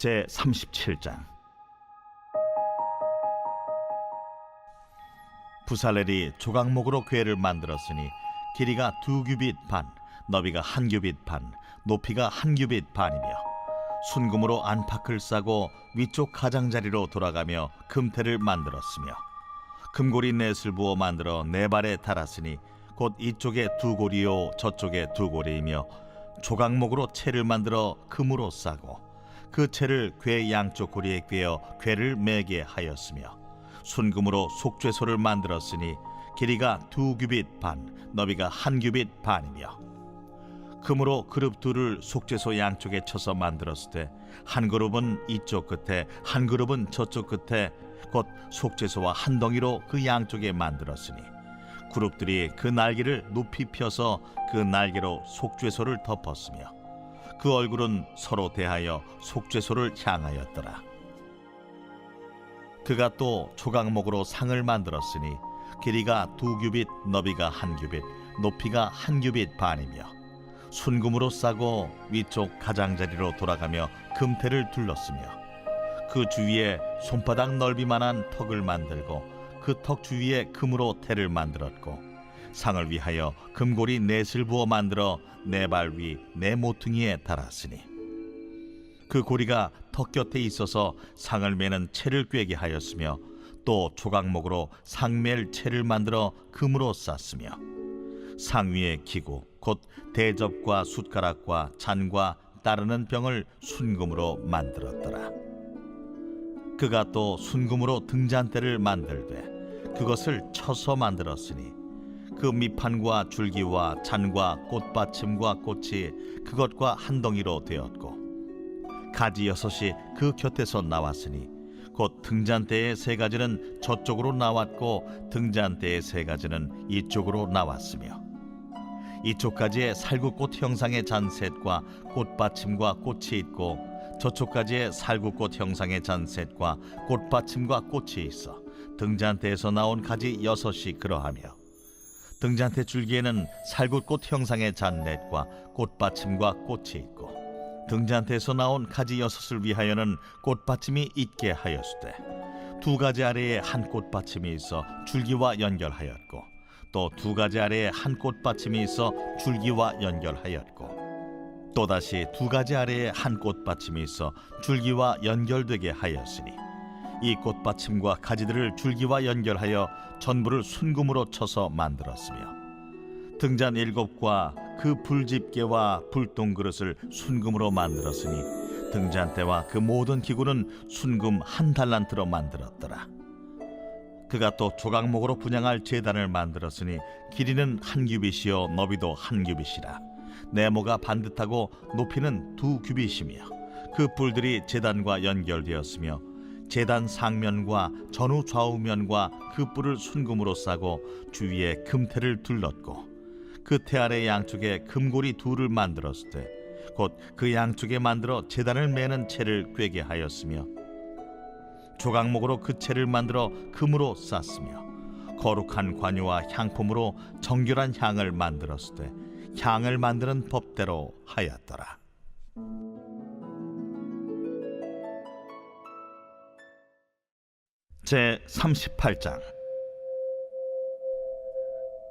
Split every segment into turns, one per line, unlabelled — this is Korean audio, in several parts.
제37장. 부살렐이 조각목으로 궤를 만들었으니 길이가 2규빗 반, 너비가 1규빗 반, 높이가 1규빗 반이며 순금으로 안팎을 싸고 위쪽 가장자리로 돌아가며 금태를 만들었으며 금고리 넷을 부어 만들어 네 발에 달았으니 곧 이쪽에 2고리요 저쪽에 2고리이며 조각목으로 채를 만들어 금으로 싸고 그 채를 궤 양쪽 고리에 꿰어 궤를 매게 하였으며 순금으로 속죄소를 만들었으니 길이가 2규빗 반, 너비가 1규빗 반이며 금으로 그룹 둘을 속죄소 양쪽에 쳐서 만들었을 때 한 그룹은 이쪽 끝에 한 그룹은 저쪽 끝에 곧 속죄소와 한 덩이로 그 양쪽에 만들었으니 그룹들이 그 날개를 높이 펴서 그 날개로 속죄소를 덮었으며 그 얼굴은 서로 대하여 속죄소를 향하였더라. 그가 또 조각목으로 상을 만들었으니 길이가 2규빗, 너비가 1규빗, 높이가 1규빗 반이며 순금으로 싸고 위쪽 가장자리로 돌아가며 금태를 둘렀으며 그 주위에 손바닥 넓이만한 턱을 만들고 그 턱 주위에 금으로 태를 만들었고 상을 위하여 금고리 넷을 부어 만들어 네 발 위 네 모퉁이에 달았으니 그 고리가 턱 곁에 있어서 상을 매는 채를 꿰게 하였으며 또 조각목으로 상맬 채를 만들어 금으로 쌌으며 상 위에 기구 곧 대접과 숟가락과 잔과 따르는 병을 순금으로 만들었더라. 그가 또 순금으로 등잔대를 만들되 그것을 쳐서 만들었으니 그 밑판과 줄기와 잔과 꽃받침과 꽃이 그것과 한 덩이로 되었고 가지 6이 그 곁에서 나왔으니 곧 등잔대의 3가지는 저쪽으로 나왔고 등잔대의 3가지는 이쪽으로 나왔으며 이쪽 가지에 살구꽃 형상의 잔셋과 꽃받침과 꽃이 있고 저쪽 가지에 살구꽃 형상의 잔셋과 꽃받침과 꽃이 있어 등잔대에서 나온 가지 6이 그러하며 등잔대 줄기에는 살구꽃 형상의 잔넷과 꽃받침과 꽃이 있고 등잔대에서 나온 가지 6을 위하여는 꽃받침이 있게 하였으되 2가지 아래에 한 꽃받침이 있어 줄기와 연결하였고 또 2가지 아래에 한 꽃받침이 있어 줄기와 연결하였고 또다시 2가지 아래에 한 꽃받침이 있어 줄기와 연결되게 하였으니 이 꽃받침과 가지들을 줄기와 연결하여 전부를 순금으로 쳐서 만들었으며 등잔 7과 그 불집게와 불똥그릇을 순금으로 만들었으니 등잔대와 그 모든 기구는 순금 1달란트로 만들었더라. 그가 또 조각목으로 분향할 제단을 만들었으니 길이는 1규빗이요 너비도 1규빗이라 네모가 반듯하고 높이는 2규빗이며 그 뿔들이 제단과 연결되었으며 제단 상면과 전후 좌우면과 그 뿔을 순금으로 싸고 주위에 금태를 둘렀고 그 태 아래 양쪽에 금고리 2를 만들었을 때 곧 그 양쪽에 만들어 제단을 매는 채를 꿰게 하였으며 조각목으로 그 채를 만들어 금으로 쌌으며 거룩한 관유와 향품으로 정결한 향을 만들었을 때 향을 만드는 법대로 하였더라. 제38장.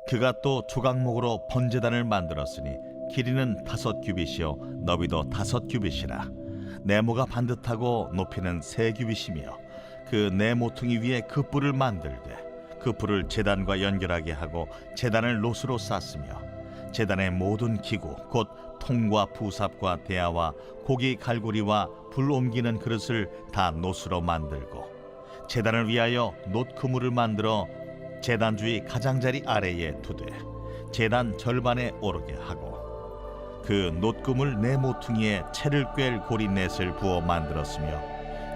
그가 또 조각목으로 번제단을 만들었으니 길이는 5규빗이요 너비도 5규빗이라 네모가 반듯하고 높이는 3규빗이며 그 네 모퉁이 위에 그 뿔을 만들되 그 뿔을 제단과 연결하게 하고 제단을 노스로 쌌으며 제단의 모든 기구 곧 통과 부삽과 대야와 고기 갈고리와 불 옮기는 그릇을 다 노스로 만들고 제단을 위하여 놋그물을 만들어 제단 주위 가장자리 아래에 두되 제단 절반에 오르게 하고 그 놋그물 네 모퉁이에 채를 꿰 고리 넷을 부어 만들었으며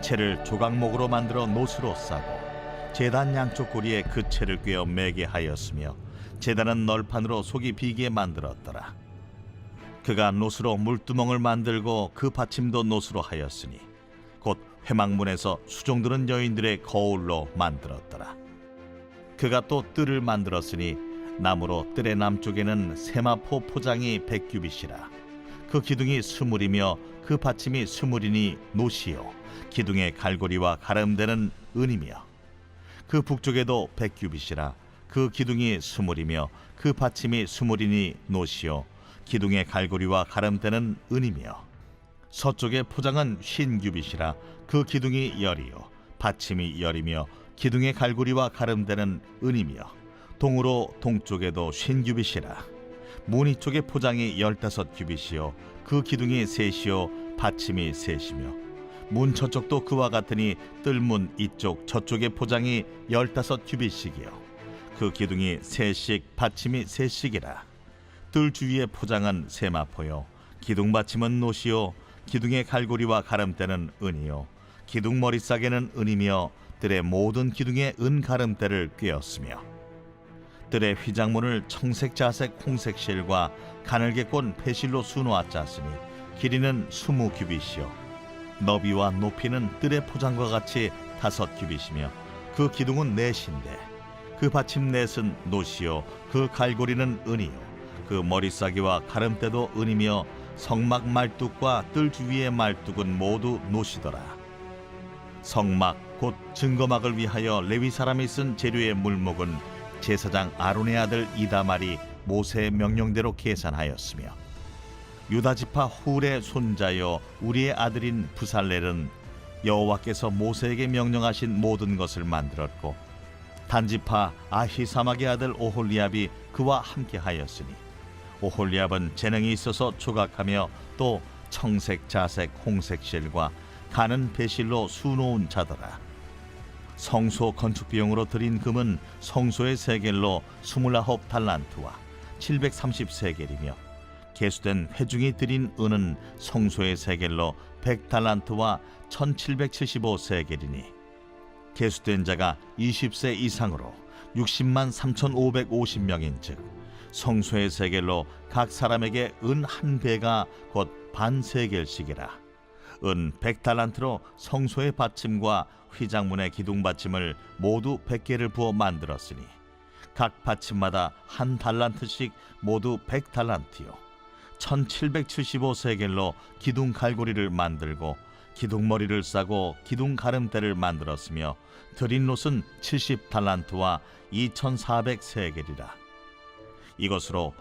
채를 조각목으로 만들어 놋으로 싸고 제단 양쪽 고리에 그 채를 꿰어 매게 하였으며 제단은 널판으로 속이 비게 만들었더라. 그가 놋으로 물두멍을 만들고 그 받침도 놋으로 하였으니 곧 회막문에서 수종드는 여인들의 거울로 만들었더라. 그가 또 뜰을 만들었으니 나무로 뜰의 남쪽에는 세마포 포장이 100규빗이라 그 기둥이 스물이며 그 받침이 스물이니 노시요 기둥의 갈고리와 가름대는 은이며 그 북쪽에도 100규빗이라 그 기둥이 스물이며 그 받침이 스물이니 노시요 기둥의 갈고리와 가름대는 은이며 서쪽의 포장은 50규빗이라 그 기둥이 열이요 받침이 열이며 기둥의 갈고리와 가름대는 은이며 동으로 동쪽에도 50규빗이라 무늬 쪽의 포장이 15규빗이요 그 기둥이 셋이요 받침이 셋이며 문 저쪽도 그와 같으니 뜰문 이쪽 저쪽의 포장이 15규빗씩이요 그 기둥이 셋씩 받침이 셋씩이라 뜰 주위의 포장은 세마포요 기둥 받침은 노시요 기둥의 갈고리와 가름대는 은이요 기둥 머리싸개는 은이며 뜰의 모든 기둥에 은 가름대를 꿰었으며 뜰의 휘장문을 청색 자색 홍색 실과 가늘게 꼰 배실로 수놓아 짰으니 길이는 20규빗이요 너비와 높이는 뜰의 포장과 같이 5규빗이며 그 기둥은 넷인데 그 받침 넷은 노시요 그 갈고리는 은이요 그 머리싸개와 가름대도 은이며 성막 말뚝과 뜰 주위의 말뚝은 모두 노시더라. 성막 곧 증거막을 위하여 레위 사람이 쓴 재료의 물목은 제사장 아론의 아들 이다말이 모세의 명령대로 계산하였으며 유다 지파 훌의 손자여 우리의 아들인 부살렐은 여호와께서 모세에게 명령하신 모든 것을 만들었고 단지파 아히사막의 아들 오홀리압이 그와 함께 하였으니 오홀리압은 재능이 있어서 조각하며 또 청색 자색 홍색 실과 가는 배실로 수놓은 자더라. 성소 건축 비용으로 들인 금은 성소의 세겔로 29달란트와 730세겔이며 계수된 회중이 들인 은은 성소의 세겔로 100달란트와 1775세겔이니 계수된 자가 20세 이상으로 60만 3,550명인즉 성소의 세겔로 각 사람에게 은 한 배가 곧 반 세겔씩이라. 은 100달란트로 성소의 받침과 휘장문의 기둥 받침을 모두 100개를 부어 만들었으니 각 받침마다 한 달란트씩 모두 100달란트요 1775세겔로 기둥 갈고리를 만들고 기둥머리를 싸고 기둥 가름대를 만들었으며 드린 롯은 70달란트와 2400세겔이라. 이것으로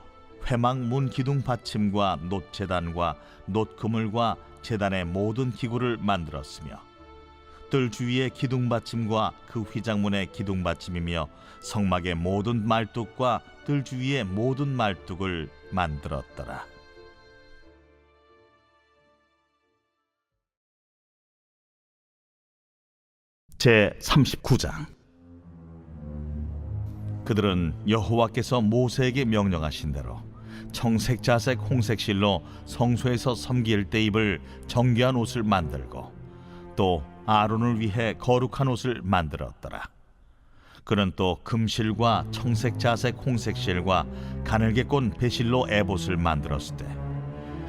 회막문 기둥 받침과 놋제단과 놋그물과 제단의 모든 기구를 만들었으며 뜰 주위의 기둥 받침과 그 휘장문의 기둥 받침이며 성막의 모든 말뚝과 뜰 주위의 모든 말뚝을 만들었더라. 제 39장. 그들은 여호와께서 모세에게 명령하신 대로 청색 자색 홍색 실로 성소에서 섬길 때 입을 정결한 옷을 만들고 또 아론을 위해 거룩한 옷을 만들었더라. 그는 또 금실과 청색 자색 홍색 실과 가늘게 꼰 배실로 에봇을 만들었을 때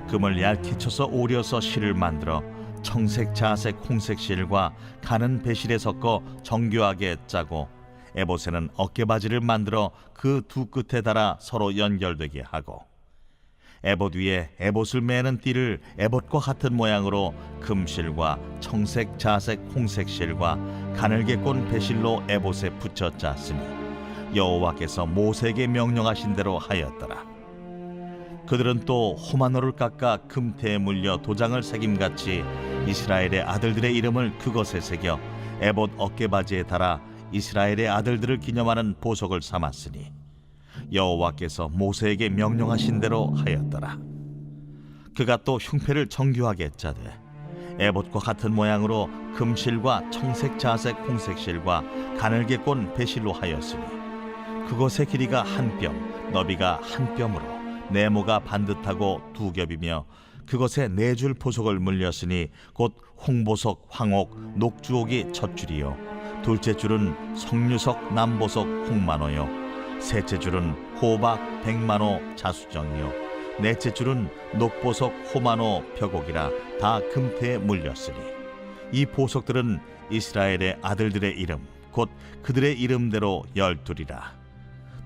금을 얇게 쳐서 오려서 실을 만들어 청색 자색 홍색 실과 가는 배실에 섞어 정교하게 짜고 에봇에는 어깨바지를 만들어 그 두 끝에 달아 서로 연결되게 하고 에봇 위에 에봇을 매는 띠를 에봇과 같은 모양으로 금실과 청색 자색 홍색 실과 가늘게 꼰 배실로 에봇에 붙여 짰으니 여호와께서 모세에게 명령하신 대로 하였더라. 그들은 또 호마노를 깎아 금태에 물려 도장을 새김같이 이스라엘의 아들들의 이름을 그것에 새겨 에봇 어깨바지에 달아 이스라엘의 아들들을 기념하는 보석을 삼았으니 여호와께서 모세에게 명령하신 대로 하였더라. 그가 또 흉패를 정교하게 짜되 에봇과 같은 모양으로 금실과 청색 자색 홍색 실과 가늘게 꼰 배실로 하였으니 그것의 길이가 한 뼘 너비가 한 뼘으로 네모가 반듯하고 두 겹이며 그것에 네 줄 보석을 물렸으니 곧 홍보석, 황옥, 녹주옥이 첫 줄이요 둘째 줄은 석류석, 남보석, 홍만호요 셋째 줄은 호박, 백만호, 자수정이요 넷째 줄은 녹보석, 호만호, 벽옥이라 다 금태에 물렸으니 이 보석들은 이스라엘의 아들들의 이름 곧 그들의 이름대로 12이라.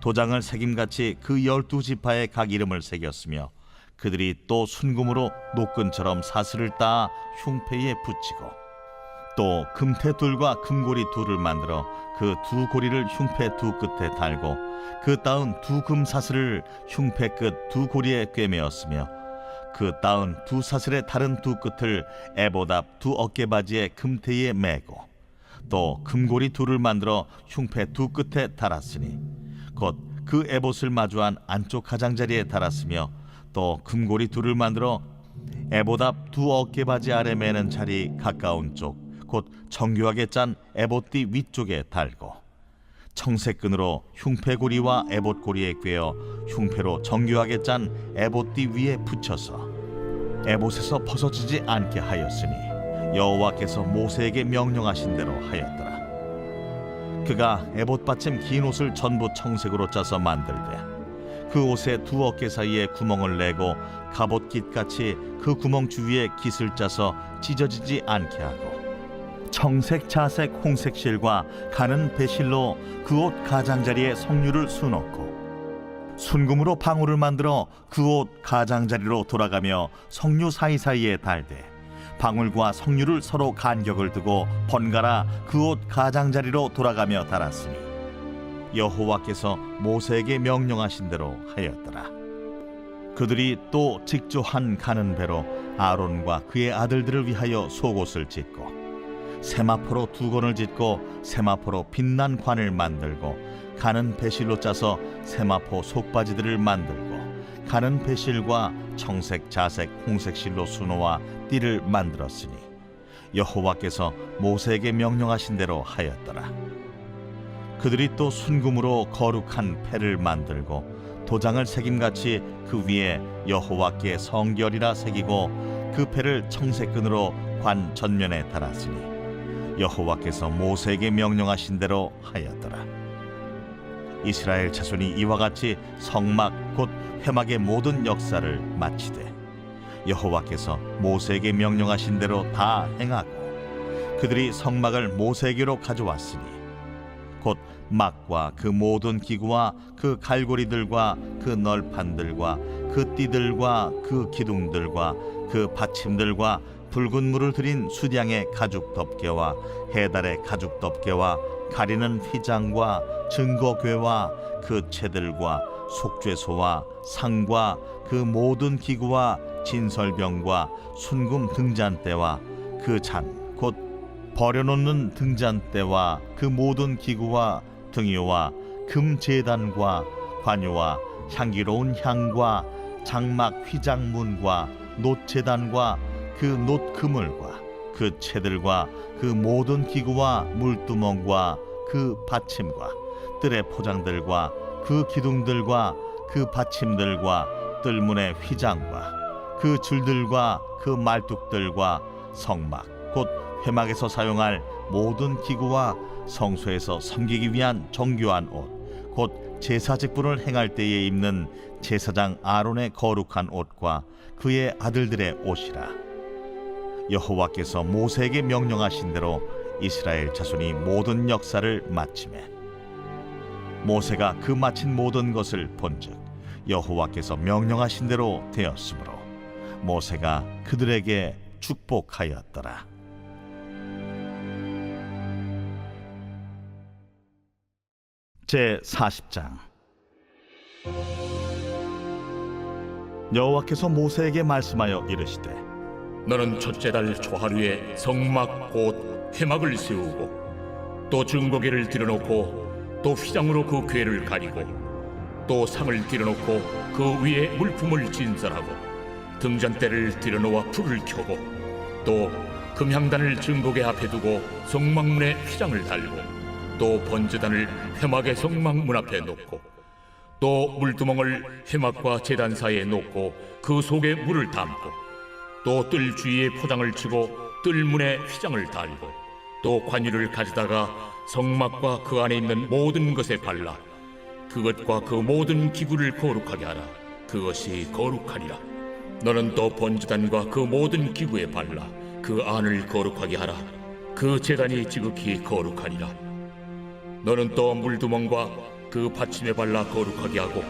도장을 새김같이 그 12지파의 각 이름을 새겼으며 그들이 또 순금으로 노끈처럼 사슬을 따 흉패에 붙이고 또 금태 둘과 금고리 둘을 만들어 그 두 고리를 흉패 두 끝에 달고 그 따은 두 금사슬을 흉패 끝 두 고리에 꿰매었으며 그 따은 두 사슬의 다른 두 끝을 에봇 앞 두 어깨바지의 금태에 매고 또 금고리 둘을 만들어 흉패 두 끝에 달았으니 곧 그 에봇을 마주한 안쪽 가장자리에 달았으며 또 금고리 둘을 만들어 에봇 앞 두 어깨바지 아래 매는 자리 가까운 쪽 곧 정교하게 짠 에봇띠 위쪽에 달고 청색끈으로 흉패고리와 에봇고리에 꿰어 흉패로 정교하게 짠 에봇띠 위에 붙여서 에봇에서 벗어지지 않게 하였으니 여호와께서 모세에게 명령하신 대로 하였더라. 그가 에봇 받침 긴 옷을 전부 청색으로 짜서 만들되 그 옷의 두 어깨 사이에 구멍을 내고 갑옷깃같이 그 구멍 주위에 깃을 짜서 찢어지지 않게 하고 청색, 자색, 홍색 실과 가는 배실로 그 옷 가장자리에 성류를 수놓고 순금으로 방울을 만들어 그 옷 가장자리로 돌아가며 성류 사이사이에 달되 방울과 성류를 서로 간격을 두고 번갈아 그 옷 가장자리로 돌아가며 달았으니 여호와께서 모세에게 명령하신 대로 하였더라. 그들이 또 직조한 가는 배로 아론과 그의 아들들을 위하여 속옷을 짓고 세마포로 두건을 짓고 세마포로 빛난 관을 만들고 가는 배실로 짜서 세마포 속바지들을 만들고 가는 배실과 청색, 자색, 홍색 실로 수놓아 띠를 만들었으니 여호와께서 모세에게 명령하신 대로 하였더라. 그들이 또 순금으로 거룩한 패를 만들고 도장을 새김같이 그 위에 여호와께 성결이라 새기고 그 패를 청색끈으로 관 전면에 달았으니 여호와께서 모세에게 명령하신 대로 하였더라. 이스라엘 자손이 이와 같이 성막 곧 회막의 모든 역사를 마치되 여호와께서 모세에게 명령하신 대로 다 행하고 그들이 성막을 모세에게로 가져왔으니 곧 막과 그 모든 기구와 그 갈고리들과 그 널판들과 그 띠들과 그 기둥들과 그 받침들과 붉은 물을 들인 수량의 가죽 덮개와 해달의 가죽 덮개와 가리는 휘장과 증거궤와 그 채들과 속죄소와 상과 그 모든 기구와 진설병과 순금 등잔대와 그 잔 곧 버려놓는 등잔대와 그 모든 기구와 등이와 금제단과 관유와 향기로운 향과 장막 휘장문과 놋제단과 그 놋 그물과 그 채들과 그 모든 기구와 물두멍과 그 받침과 뜰의 포장들과 그 기둥들과 그 받침들과 뜰문의 휘장과 그 줄들과 그 말뚝들과 성막 곧 회막에서 사용할 모든 기구와 성소에서 섬기기 위한 정교한 옷 곧 제사 직분을 행할 때에 입는 제사장 아론의 거룩한 옷과 그의 아들들의 옷이라. 여호와께서 모세에게 명령하신 대로 이스라엘 자손이 모든 역사를 마치매 모세가 그 마친 모든 것을 본즉 여호와께서 명령하신 대로 되었으므로 모세가 그들에게 축복하였더라. 제40장. 여호와께서 모세에게 말씀하여 이르시되
너는 첫째 달 초하루에 성막 곧 회막을 세우고 또 증거궤를 들여놓고 또 휘장으로 그 궤를 가리고 또 상을 들여놓고 그 위에 물품을 진설하고 등잔대를 들여놓아 불을 켜고 또 금향단을 증거궤 앞에 두고 성막문에 휘장을 달고 또 번제단을 회막의 성막문 앞에 놓고 또 물두멍을 회막과 제단 사이에 놓고 그 속에 물을 담고 또 뜰 주위에 포장을 치고 뜰문에 휘장을 달고 또 관유를 가져다가 성막과 그 안에 있는 모든 것에 발라 그것과 그 모든 기구를 거룩하게 하라. 그것이 거룩하니라. 너는 또 번제단과 그 모든 기구에 발라 그 안을 거룩하게 하라. 그 제단이 지극히 거룩하니라. 너는 또 물두멍과 그 받침에 발라 거룩하게 하고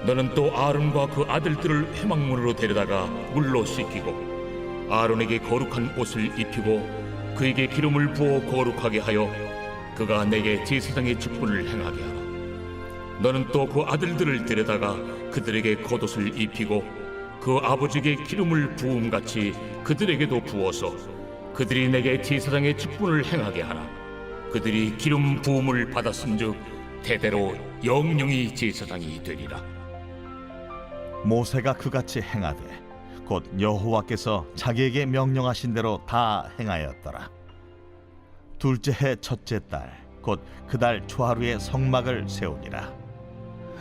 너는 또 아론과 그 아들들을 회막문으로 데려다가 물로 씻기고 아론에게 거룩한 옷을 입히고 그에게 기름을 부어 거룩하게 하여 그가 내게 제사장의 직분을 행하게 하라. 너는 또 그 아들들을 데려다가 그들에게 겉옷을 입히고 그 아버지에게 기름을 부음같이 그들에게도 부어서 그들이 내게 제사장의 직분을 행하게 하라. 그들이 기름 부음을 받았은즉 대대로 영영이 제사장이 되리라.
모세가 그같이 행하되 곧 여호와께서 자기에게 명령하신 대로 다 행하였더라. 둘째 해 첫째 달 곧 그 달 초하루에 성막을 세우니라.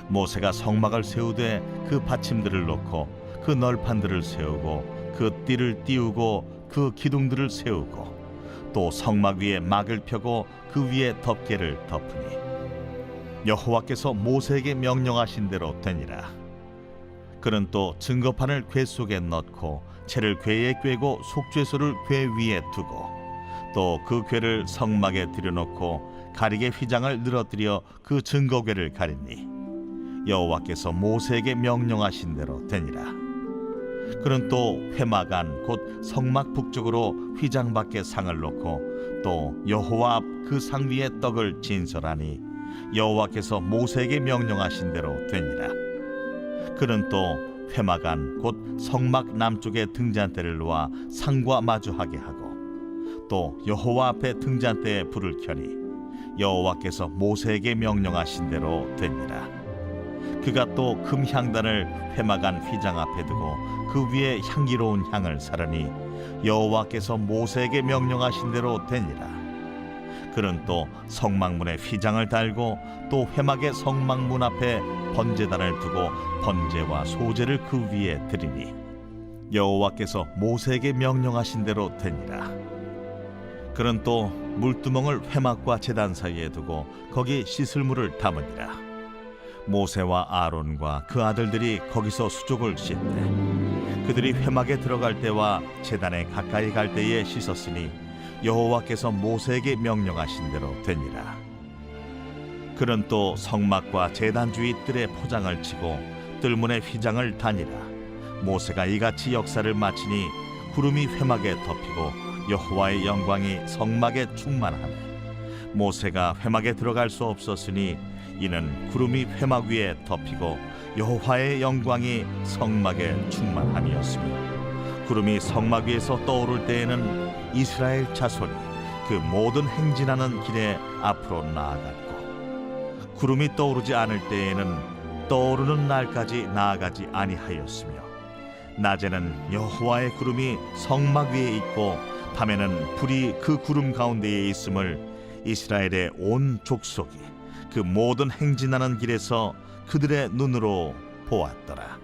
모세가 성막을 세우되 그 받침들을 놓고 그 널판들을 세우고 그 띠를 띄우고 그 기둥들을 세우고 또 성막 위에 막을 펴고 그 위에 덮개를 덮으니 여호와께서 모세에게 명령하신 대로 되니라. 그는 또 증거판을 궤 속에 넣고 채를 궤에 꿰고 속죄소를 궤 위에 두고 또 그 궤를 성막에 들여놓고 가리개 휘장을 늘어뜨려 그 증거궤를 가리니 여호와께서 모세에게 명령하신 대로 되니라. 그는 또 회막 안 곧 성막 북쪽으로 휘장 밖에 상을 놓고 또 여호와 앞 그 상 위에 떡을 진설하니 여호와께서 모세에게 명령하신 대로 되니라. 그는 또 회막 안 곧 성막 남쪽에 등잔대를 놓아 상과 마주하게 하고 또 여호와 앞에 등잔대에 불을 켜니 여호와께서 모세에게 명령하신 대로 되니라. 그가 또 금향단을 회막 안 휘장 앞에 두고 그 위에 향기로운 향을 사르니 여호와께서 모세에게 명령하신 대로 되니라. 그는 또 성막문에 휘장을 달고 또 회막의 성막문 앞에 번제단을 두고 번제와 소제를 그 위에 드리니 여호와께서 모세에게 명령하신 대로 되니라. 그는 또 물두멍을 회막과 제단 사이에 두고 거기 씻을 물을 담으니라. 모세와 아론과 그 아들들이 거기서 수족을 씻되 그들이 회막에 들어갈 때와 제단에 가까이 갈 때에 씻었으니 여호와께서 모세에게 명령하신 대로 되니라. 그는 또 성막과 제단 주위 뜰에 포장을 치고 뜰문에 휘장을 다니라. 모세가 이같이 역사를 마치니 구름이 회막에 덮이고 여호와의 영광이 성막에 충만하매 모세가 회막에 들어갈 수 없었으니 이는 구름이 회막 위에 덮이고 여호와의 영광이 성막에 충만함이었으며 구름이 성막 위에서 떠오를 때에는 이스라엘 자손이 그 모든 행진하는 길에 앞으로 나아갔고 구름이 떠오르지 않을 때에는 떠오르는 날까지 나아가지 아니하였으며 낮에는 여호와의 구름이 성막 위에 있고 밤에는 불이 그 구름 가운데에 있음을 이스라엘의 온 족속이 그 모든 행진하는 길에서 그들의 눈으로 보았더라.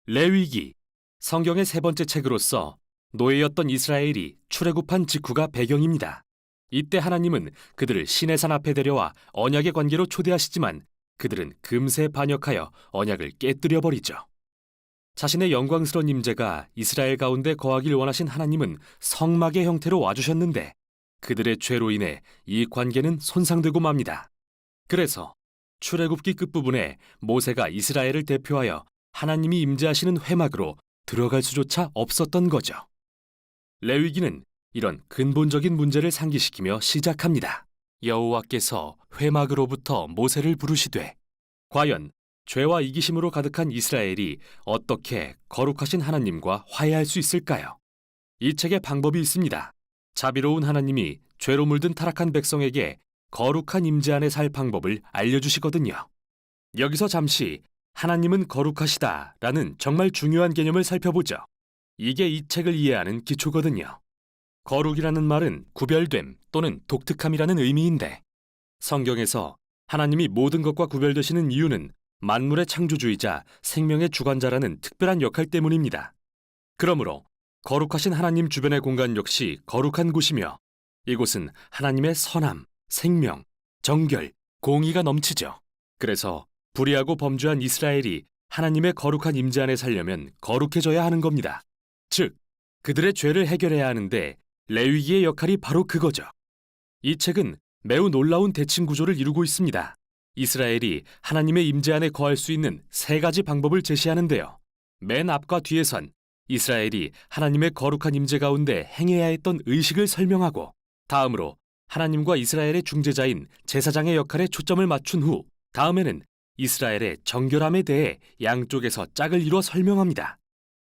레위기, 성경의 세 번째 책으로서 노예였던 이스라엘이 출애굽한 직후가 배경입니다. 이때 하나님은 그들을 시내산 앞에 데려와 언약의 관계로 초대하시지만 그들은 금세 반역하여 언약을 깨뜨려 버리죠. 자신의 영광스러운 임재가 이스라엘 가운데 거하길 원하신 하나님은 성막의 형태로 와주셨는데 그들의 죄로 인해 이 관계는 손상되고 맙니다. 그래서 출애굽기 끝부분에 모세가 이스라엘을 대표하여 하나님이 임재하시는 회막으로 들어갈 수조차 없었던 거죠. 레위기는 이런 근본적인 문제를 상기시키며 시작합니다. 여호와께서 회막으로부터 모세를 부르시되 과연 죄와 이기심으로 가득한 이스라엘이 어떻게 거룩하신 하나님과 화해할 수 있을까요? 이 책에 방법이 있습니다. 자비로운 하나님이 죄로 물든 타락한 백성에게 거룩한 임재 안에 살 방법을 알려주시거든요. 여기서 잠시 하나님은 거룩하시다라는 정말 중요한 개념을 살펴보죠. 이게 이 책을 이해하는 기초거든요. 거룩이라는 말은 구별됨 또는 독특함이라는 의미인데 성경에서 하나님이 모든 것과 구별되시는 이유는 만물의 창조주이자 생명의 주관자라는 특별한 역할 때문입니다. 그러므로 거룩하신 하나님 주변의 공간 역시 거룩한 곳이며 이곳은 하나님의 선함, 생명, 정결, 공의가 넘치죠. 그래서 불의하고 범죄한 이스라엘이 하나님의 거룩한 임재 안에 살려면 거룩해져야 하는 겁니다. 즉, 그들의 죄를 해결해야 하는데 레위기의 역할이 바로 그거죠. 이 책은 매우 놀라운 대칭 구조를 이루고 있습니다. 이스라엘이 하나님의 임재 안에 거할 수 있는 세 가지 방법을 제시하는데요. 맨 앞과 뒤에선 이스라엘이 하나님의 거룩한 임재 가운데 행해야 했던 의식을 설명하고, 다음으로 하나님과 이스라엘의 중재자인 제사장의 역할에 초점을 맞춘 후 다음에는 이스라엘의 정결함에 대해 양쪽에서 짝을 이루어 설명합니다.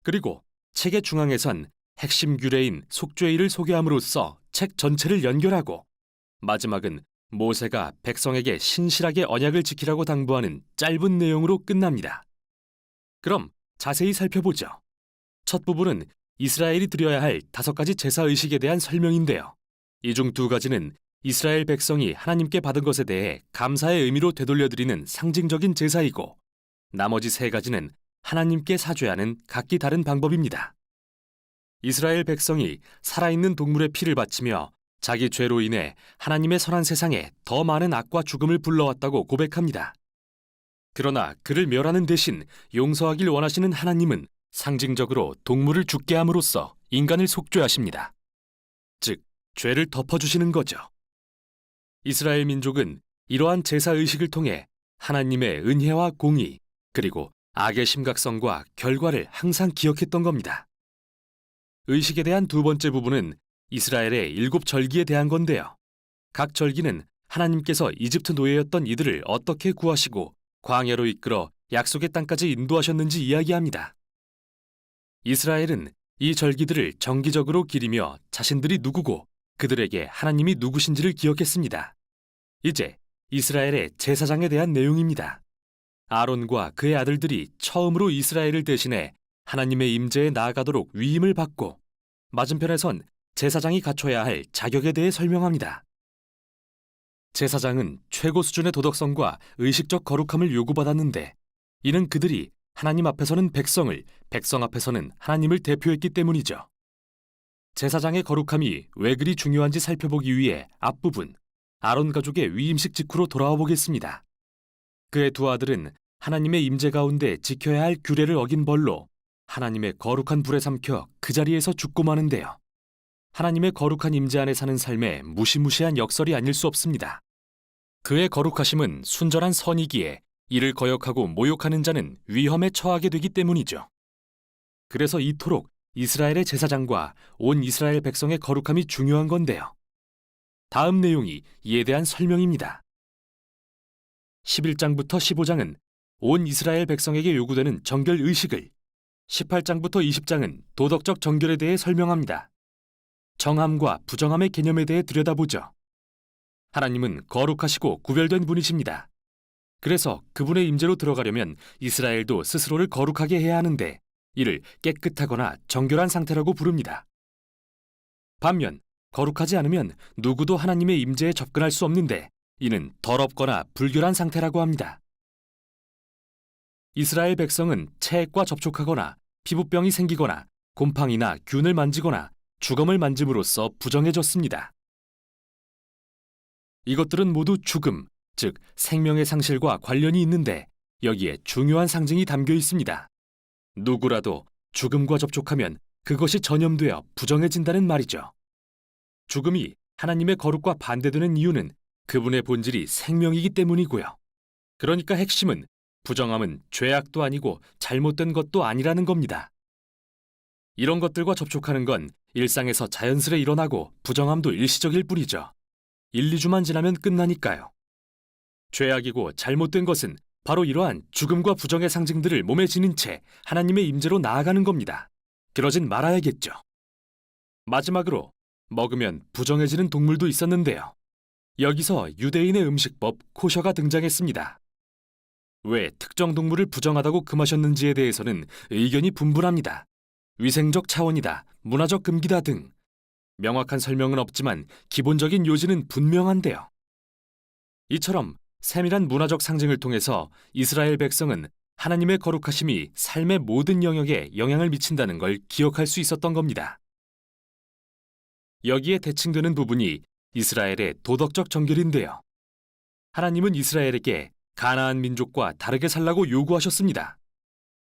그리고 책의 중앙에선 핵심 규례인 속죄일을 소개함으로써 책 전체를 연결하고, 마지막은 모세가 백성에게 신실하게 언약을 지키라고 당부하는 짧은 내용으로 끝납니다. 그럼 자세히 살펴보죠. 첫 부분은 이스라엘이 드려야 할 5가지 제사 의식에 대한 설명인데요. 이 중 2가지는 이스라엘 백성이 하나님께 받은 것에 대해 감사의 의미로 되돌려드리는 상징적인 제사이고, 나머지 3가지는 하나님께 사죄하는 각기 다른 방법입니다. 이스라엘 백성이 살아있는 동물의 피를 바치며 자기 죄로 인해 하나님의 선한 세상에 더 많은 악과 죽음을 불러왔다고 고백합니다. 그러나 그를 멸하는 대신 용서하길 원하시는 하나님은 상징적으로 동물을 죽게 함으로써 인간을 속죄하십니다. 즉, 죄를 덮어주시는 거죠. 이스라엘 민족은 이러한 제사 의식을 통해 하나님의 은혜와 공의, 그리고 악의 심각성과 결과를 항상 기억했던 겁니다. 의식에 대한 2번째 부분은 이스라엘의 7절기에 대한 건데요. 각 절기는 하나님께서 이집트 노예였던 이들을 어떻게 구하시고 광야로 이끌어 약속의 땅까지 인도하셨는지 이야기합니다. 이스라엘은 이 절기들을 정기적으로 기리며 자신들이 누구고 그들에게 하나님이 누구신지를 기억했습니다. 이제 이스라엘의 제사장에 대한 내용입니다. 아론과 그의 아들들이 처음으로 이스라엘을 대신해 하나님의 임재에 나아가도록 위임을 받고, 맞은편에선 제사장이 갖춰야 할 자격에 대해 설명합니다. 제사장은 최고 수준의 도덕성과 의식적 거룩함을 요구받았는데, 이는 그들이 하나님 앞에서는 백성을, 백성 앞에서는 하나님을 대표했기 때문이죠. 제사장의 거룩함이 왜 그리 중요한지 살펴보기 위해 앞부분 아론 가족의 위임식 직후로 돌아와 보겠습니다. 그의 2 아들은 하나님의 임재 가운데 지켜야 할 규례를 어긴 벌로 하나님의 거룩한 불에 삼켜 그 자리에서 죽고 마는데요. 하나님의 거룩한 임재 안에 사는 삶에 무시무시한 역설이 아닐 수 없습니다. 그의 거룩하심은 순전한 선이기에 이를 거역하고 모욕하는 자는 위험에 처하게 되기 때문이죠. 그래서 이토록 이스라엘의 제사장과 온 이스라엘 백성의 거룩함이 중요한 건데요. 다음 내용이 이에 대한 설명입니다. 11장부터 15장은 온 이스라엘 백성에게 요구되는 정결 의식을, 18장부터 20장은 도덕적 정결에 대해 설명합니다. 정함과 부정함의 개념에 대해 들여다보죠. 하나님은 거룩하시고 구별된 분이십니다. 그래서 그분의 임재로 들어가려면 이스라엘도 스스로를 거룩하게 해야 하는데, 이를 깨끗하거나 정결한 상태라고 부릅니다. 반면 거룩하지 않으면 누구도 하나님의 임재에 접근할 수 없는데, 이는 더럽거나 불결한 상태라고 합니다. 이스라엘 백성은 체액과 접촉하거나 피부병이 생기거나 곰팡이나 균을 만지거나 주검을 만짐으로써 부정해졌습니다. 이것들은 모두 죽음, 즉 생명의 상실과 관련이 있는데, 여기에 중요한 상징이 담겨 있습니다. 누구라도 죽음과 접촉하면 그것이 전염되어 부정해진다는 말이죠. 죽음이 하나님의 거룩과 반대되는 이유는 그분의 본질이 생명이기 때문이고요. 그러니까 핵심은 부정함은 죄악도 아니고 잘못된 것도 아니라는 겁니다. 이런 것들과 접촉하는 건 일상에서 자연스레 일어나고 부정함도 일시적일 뿐이죠. 1, 2주만 지나면 끝나니까요. 죄악이고 잘못된 것은 바로 이러한 죽음과 부정의 상징들을 몸에 지닌 채 하나님의 임재로 나아가는 겁니다. 그러진 말아야겠죠. 마지막으로 먹으면 부정해지는 동물도 있었는데요. 여기서 유대인의 음식법 코셔가 등장했습니다. 왜 특정 동물을 부정하다고 금하셨는지에 대해서는 의견이 분분합니다. 위생적 차원이다, 문화적 금기다 등 명확한 설명은 없지만 기본적인 요지는 분명한데요. 이처럼 세밀한 문화적 상징을 통해서 이스라엘 백성은 하나님의 거룩하심이 삶의 모든 영역에 영향을 미친다는 걸 기억할 수 있었던 겁니다. 여기에 대칭되는 부분이 이스라엘의 도덕적 정결인데요. 하나님은 이스라엘에게 가나안 민족과 다르게 살라고 요구하셨습니다.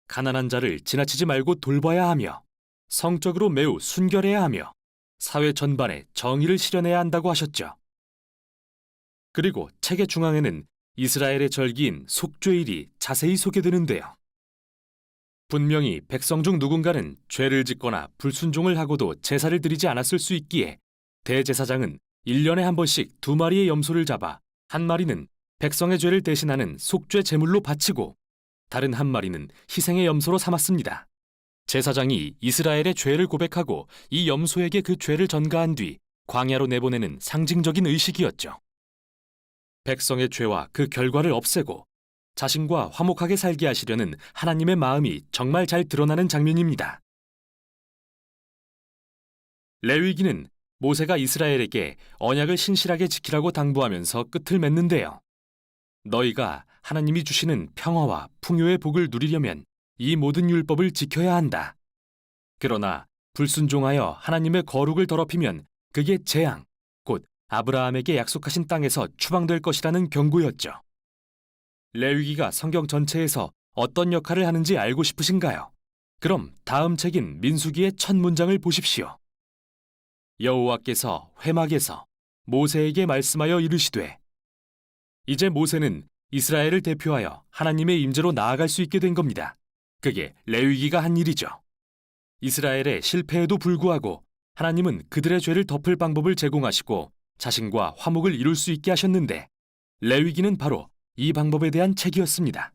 가난한 자를 지나치지 말고 돌봐야 하며, 성적으로 매우 순결해야 하며 사회 전반에 정의를 실현해야 한다고 하셨죠. 그리고 책의 중앙에는 이스라엘의 절기인 속죄일이 자세히 소개되는데요. 분명히 백성 중 누군가는 죄를 짓거나 불순종을 하고도 제사를 드리지 않았을 수 있기에 대제사장은 1년에 한 번씩 2마리의 염소를 잡아 한 마리는 백성의 죄를 대신하는 속죄 제물로 바치고 다른 한 마리는 희생의 염소로 삼았습니다. 제사장이 이스라엘의 죄를 고백하고 이 염소에게 그 죄를 전가한 뒤 광야로 내보내는 상징적인 의식이었죠. 백성의 죄와 그 결과를 없애고 자신과 화목하게 살게 하시려는 하나님의 마음이 정말 잘 드러나는 장면입니다. 레위기는 모세가 이스라엘에게 언약을 신실하게 지키라고 당부하면서 끝을 맺는데요. 너희가 하나님이 주시는 평화와 풍요의 복을 누리려면 이 모든 율법을 지켜야 한다. 그러나 불순종하여 하나님의 거룩을 더럽히면 그게 재앙, 곧 아브라함에게 약속하신 땅에서 추방될 것이라는 경고였죠. 레위기가 성경 전체에서 어떤 역할을 하는지 알고 싶으신가요? 그럼 다음 책인 민수기의 첫 문장을 보십시오. 여호와께서 회막에서 모세에게 말씀하여 이르시되. 이제 모세는 이스라엘을 대표하여 하나님의 임재로 나아갈 수 있게 된 겁니다. 그게 레위기가 한 일이죠. 이스라엘의 실패에도 불구하고 하나님은 그들의 죄를 덮을 방법을 제공하시고 자신과 화목을 이룰 수 있게 하셨는데 레위기는 바로 이 방법에 대한 책이었습니다.